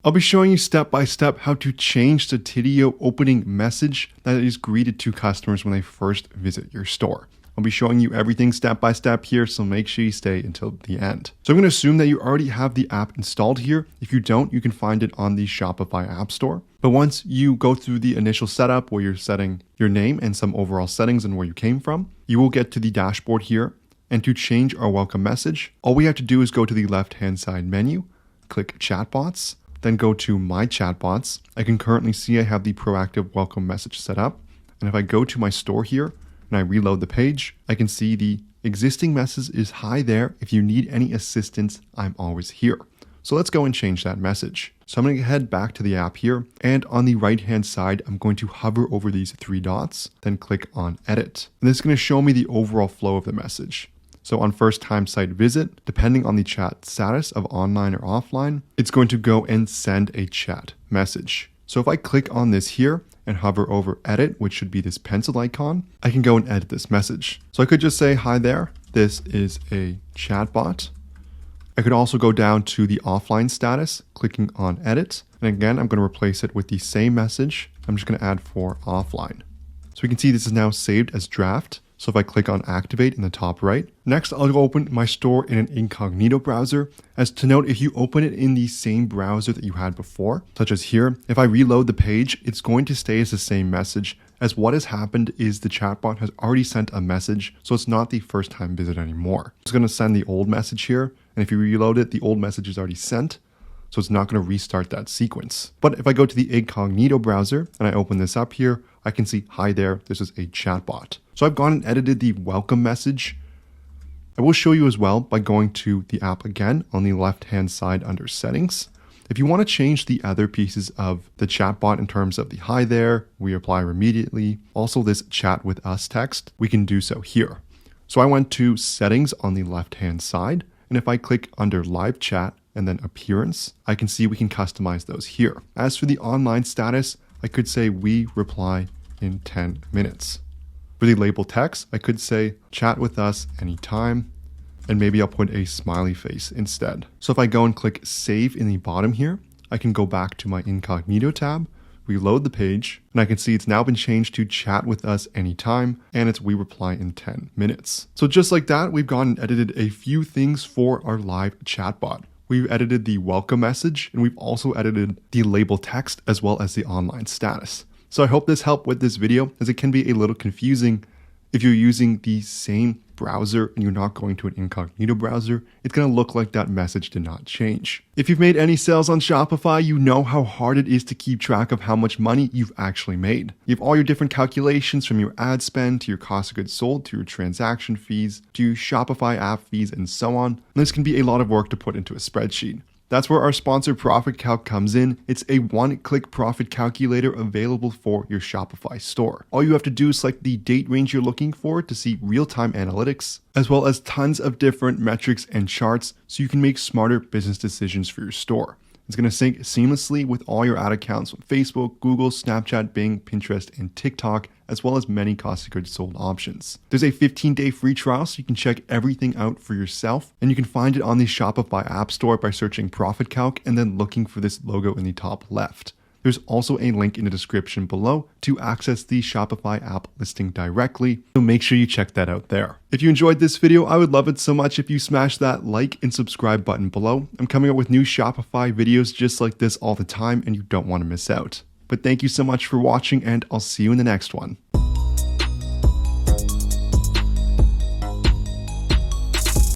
I'll be showing you step by step how to change the Tidio opening message that is greeted to customers when they first visit your store. I'll be showing you everything step by step here, so make sure you stay until the end. So I'm going to assume that you already have the app installed here. If you don't, you can find it on the Shopify App Store. But once you go through the initial setup where you're setting your name and some overall settings and where you came from, you will get to the dashboard here. And to change our welcome message, all we have to do is go to the left-hand side menu, click Chatbots, then go to My Chatbots. I can currently see I have the proactive welcome message set up. And if I go to my store here and I reload the page, I can see the existing message is hi there. If you need any assistance, I'm always here. So let's go and change that message. So I'm going to head back to the app here. And on the right-hand side, I'm going to hover over these three dots, then click on Edit. And this is going to show me the overall flow of the message. So on first time site visit, depending on the chat status of online or offline, it's going to go and send a chat message. So if I click on this here and hover over edit, which should be this pencil icon, I can go and edit this message. So I could just say, hi there, this is a chatbot. I could also go down to the offline status, clicking on edit. And again, I'm going to replace it with the same message. I'm just going to add for offline. So we can see this is now saved as draft. So if I click on activate in the top right, next I'll open my store in an incognito browser. As to note, if you open it in the same browser that you had before, such as here, if I reload the page, it's going to stay as the same message, as what has happened is the chatbot has already sent a message, so it's not the first time visit anymore. It's going to send the old message here, and if you reload it, the old message is already sent, so it's not going to restart that sequence. But if I go to the incognito browser and I open this up here, I can see, hi there, this is a chatbot. So I've gone and edited the welcome message. I will show you as well by going to the app again on the left-hand side under settings. If you want to change the other pieces of the chatbot in terms of the hi there, we reply immediately, also this chat with us text, we can do so here. So I went to settings on the left-hand side, and if I click under live chat and then appearance, I can see we can customize those here. As for the online status, I could say we reply in 10 minutes. For the label text, I could say chat with us anytime, and maybe I'll put a smiley face instead. So if I go and click save in the bottom here, I can go back to my incognito tab, reload the page, and I can see it's now been changed to chat with us anytime, and it's we reply in 10 minutes. So just like that, we've gone and edited a few things for our live chatbot. We've edited the welcome message, and we've also edited the label text as well as the online status. So I hope this helped with this video, as it can be a little confusing if you're using the same browser and you're not going to an incognito browser. It's going to look like that message did not change. If you've made any sales on Shopify, you know how hard it is to keep track of how much money you've actually made. You have all your different calculations from your ad spend to your cost of goods sold to your transaction fees to your Shopify app fees and so on. And this can be a lot of work to put into a spreadsheet. That's where our sponsor Profit Calc comes in. It's a one-click profit calculator available for your Shopify store. All you have to do is select the date range you're looking for to see real-time analytics, as well as tons of different metrics and charts so you can make smarter business decisions for your store. It's going to sync seamlessly with all your ad accounts from Facebook, Google, Snapchat, Bing, Pinterest, and TikTok, as well as many cost of goods sold options. There's a 15-day free trial so you can check everything out for yourself, and you can find it on the Shopify App Store by searching Profit Calc and then looking for this logo in the top left. There's also a link in the description below to access the Shopify app listing directly, so make sure you check that out there. If you enjoyed this video, I would love it so much if you smash that like and subscribe button below. I'm coming up with new Shopify videos just like this all the time, and you don't want to miss out. But thank you so much for watching, and I'll see you in the next one.